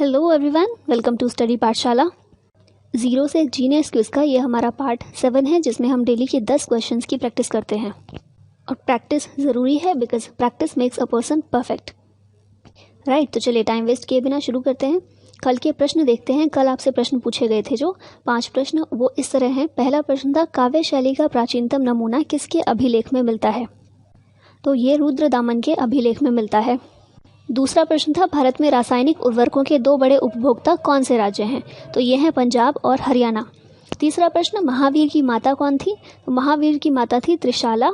Hello everyone, welcome to study Pathshala. 0 से genius quiz का ये हमारा पार्ट 7 है, जिसमें हम डेली के 10 क्वेश्चंस की प्रैक्टिस करते हैं। और प्रैक्टिस ज़रूरी है because practice makes a person perfect, right. तो चलिए टाइम वेस्ट किए बिना शुरू करते हैं। कल के प्रश्न देखते हैं। कल आपसे प्रश्न पूछे गए थे जो 5 प्रश्न, वो इस तरह हैं। पहला प्रश्न था, काव्य शैली का प्राचीनतम नमूना किसके अभिलेख में मिलता है? तो ये रुद्रदामन के अभिलेख में मिलता है। दूसरा प्रश्न था, भारत में रासायनिक उर्वरकों के 2 बड़े उपभोक्ता कौन से राज्य हैं? तो ये हैं पंजाब और हरियाणा। तीसरा प्रश्न, महावीर की माता कौन थी? तो महावीर की माता थी त्रिशाला।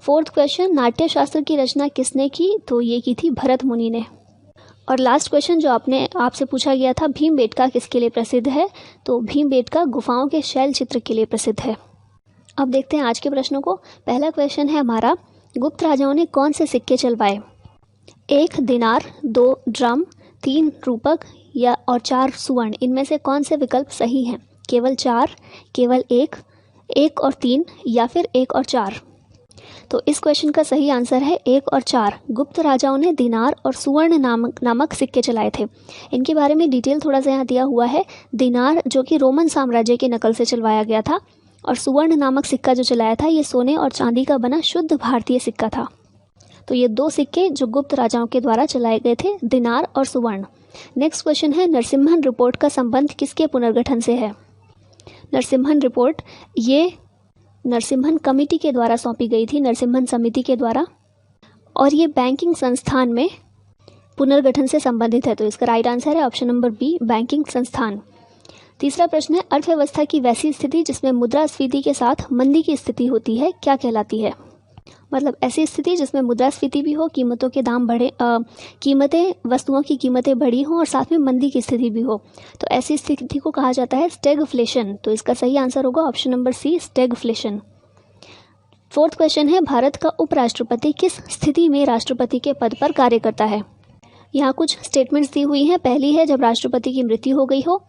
फोर्थ क्वेश्चन, नाट्य शास्त्र की रचना किसने की? तो ये की थी भरत मुनि ने। और लास्ट क्वेश्चन जो आपसे पूछा गया था, भीमबेटका किसके लिए प्रसिद्ध है? तो भीमबेटका गुफाओं के शैल चित्र के लिए प्रसिद्ध है। अब देखते हैं आज के प्रश्नों को। पहला क्वेश्चन है हमारा, गुप्त राजाओं ने कौन से सिक्के चलवाए? 1 दिनार, 2 ड्रम, 3 रूपक या और 4 सुवर्ण। इनमें से कौन से विकल्प सही हैं? केवल 4, केवल 1, 1 और 3 या फिर 1 और 4? तो इस क्वेश्चन का सही आंसर है 1 और 4। गुप्त राजाओं ने दिनार और सुवर्ण नामक सिक्के चलाए थे। इनके बारे में डिटेल थोड़ा सा यहाँ दिया हुआ है। दिनार जो कि रोमन साम्राज्य के नकल से चलवाया गया था, और सुवर्ण नामक सिक्का जो चलाया था ये सोने और चांदी का बना शुद्ध भारतीय सिक्का था। तो ये 2 सिक्के जो गुप्त राजाओं के द्वारा चलाए गए थे, दिनार और सुवर्ण। नेक्स्ट क्वेश्चन है, नरसिम्हन रिपोर्ट का संबंध किसके पुनर्गठन से है? नरसिम्हन रिपोर्ट ये नरसिम्हन कमेटी के द्वारा सौंपी गई थी, नरसिम्हन समिति के द्वारा, और ये बैंकिंग संस्थान में पुनर्गठन से संबंधित है। तो इसका राइट आंसर है ऑप्शन नंबर बी, बैंकिंग संस्थान। तीसरा प्रश्न है, अर्थव्यवस्था की वैसी स्थिति जिसमें मुद्रास्फीति के साथ मंदी की स्थिति होती है क्या कहलाती है? मतलब ऐसी स्थिति जिसमें मुद्रास्फीति भी हो, कीमतों के दाम बढ़े, वस्तुओं की कीमतें बढ़ी हों और साथ में मंदी की स्थिति भी हो, तो ऐसी स्थिति को कहा जाता है स्टैगफ्लेशन। तो इसका सही आंसर होगा option number C, stagflation. Fourth question है, भारत का उपराष्ट्रपति किस स्थिति में राष्ट्रपति के पद पर कार्य करता है? यहाँ कुछ स्टेटमेंट्स दी हुई हैं। पहली है जब राष्ट्रपति की मृत्यु हो गई हो,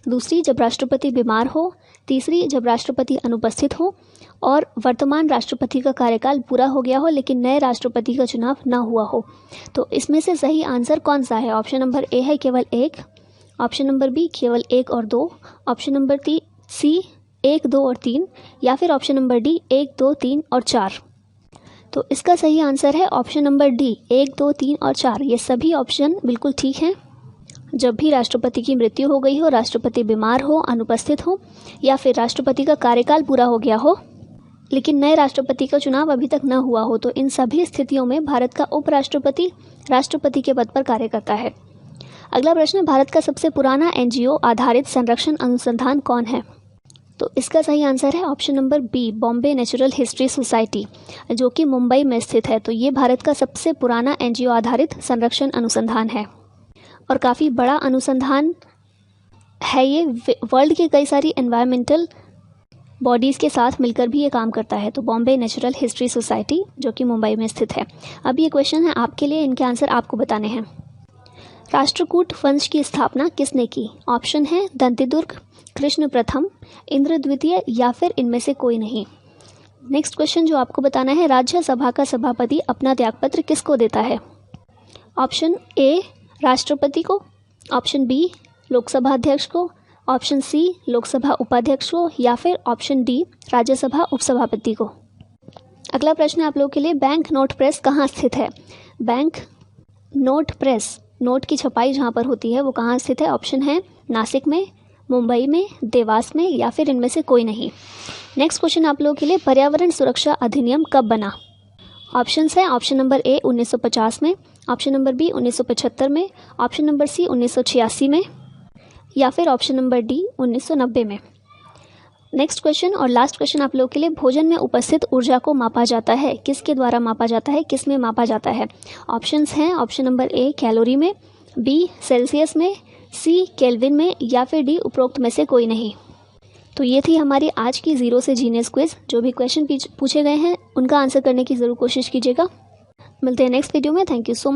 दूसरी जब राष्ट्रपति बीमार हो, तीसरी जब राष्ट्रपति अनुपस्थित हो, और वर्तमान राष्ट्रपति का कार्यकाल पूरा हो गया हो लेकिन नए राष्ट्रपति का चुनाव न हुआ हो। तो इसमें से सही आंसर कौन सा है? ऑप्शन नंबर ए है केवल 1, ऑप्शन नंबर बी केवल 1 और 2, ऑप्शन नंबर सी 1, 2 और 3, या फिर ऑप्शन नंबर डी 1, 2, 3 और 4। तो इसका सही आंसर है ऑप्शन नंबर डी, 1, 2, 3 और 4। ये सभी ऑप्शन बिल्कुल ठीक हैं। जब भी राष्ट्रपति की मृत्यु हो गई हो, राष्ट्रपति बीमार हो, अनुपस्थित हो, या फिर राष्ट्रपति का कार्यकाल पूरा हो गया हो लेकिन नए राष्ट्रपति का चुनाव अभी तक न हुआ हो, तो इन सभी स्थितियों में भारत का उपराष्ट्रपति राष्ट्रपति के पद पर कार्य करता है। अगला प्रश्न, भारत का सबसे पुराना एनजीओ आधारित संरक्षण अनुसंधान कौन है? तो इसका सही आंसर है option number B, Bombay Natural History Society, जो कि मुंबई में स्थित है। तो ये भारत का सबसे पुराना एनजीओ आधारित संरक्षण अनुसंधान है और काफ़ी बड़ा अनुसंधान है ये। वर्ल्ड के कई सारी एनवायरमेंटल बॉडीज़ के साथ मिलकर भी ये काम करता है। तो बॉम्बे नेचुरल हिस्ट्री सोसाइटी जो कि मुंबई में स्थित है। अब ये क्वेश्चन है आपके लिए, इनके आंसर आपको बताने हैं। राष्ट्रकूट वंश की स्थापना किसने की? ऑप्शन है दंतिदुर्ग, कृष्ण प्रथम, इंद्र द्वितीय, या फिर इनमें से कोई नहीं। नेक्स्ट क्वेश्चन जो आपको बताना है, राज्यसभा का सभापति अपना त्यागपत्र किसको देता है? ऑप्शन ए राष्ट्रपति को, ऑप्शन बी लोकसभा अध्यक्ष को, ऑप्शन सी लोकसभा उपाध्यक्ष को, या फिर ऑप्शन डी राज्यसभा उपसभापति को। अगला प्रश्न आप लोगों के लिए, बैंक नोट प्रेस कहाँ स्थित है? बैंक नोट प्रेस, नोट की छपाई जहाँ पर होती है वो कहाँ स्थित है? ऑप्शन है नासिक में, मुंबई में, देवास में, या फिर इनमें से कोई नहीं। नेक्स्ट क्वेश्चन आप लोगों के लिए, पर्यावरण सुरक्षा अधिनियम कब बना? ऑप्शंस है ऑप्शन नंबर ए 1950 में, ऑप्शन नंबर बी 1975 में, ऑप्शन नंबर सी 1986 में, या फिर ऑप्शन नंबर डी 1990 में। नेक्स्ट क्वेश्चन और लास्ट क्वेश्चन आप लोगों के लिए, भोजन में उपस्थित ऊर्जा को मापा जाता है, किसके द्वारा मापा जाता है, किस में मापा जाता है? ऑप्शंस हैं ऑप्शन नंबर ए कैलोरी में, बी सेल्सियस में, सी केल्विन में, या फिर डी उपरोक्त में से कोई नहीं। तो ये थी हमारी आज की 0 से जीनियस क्विज। जो भी क्वेश्चन पूछे गए हैं उनका आंसर करने की ज़रूर कोशिश कीजिएगा। मिलते हैं नेक्स्ट वीडियो में। Thank you so much.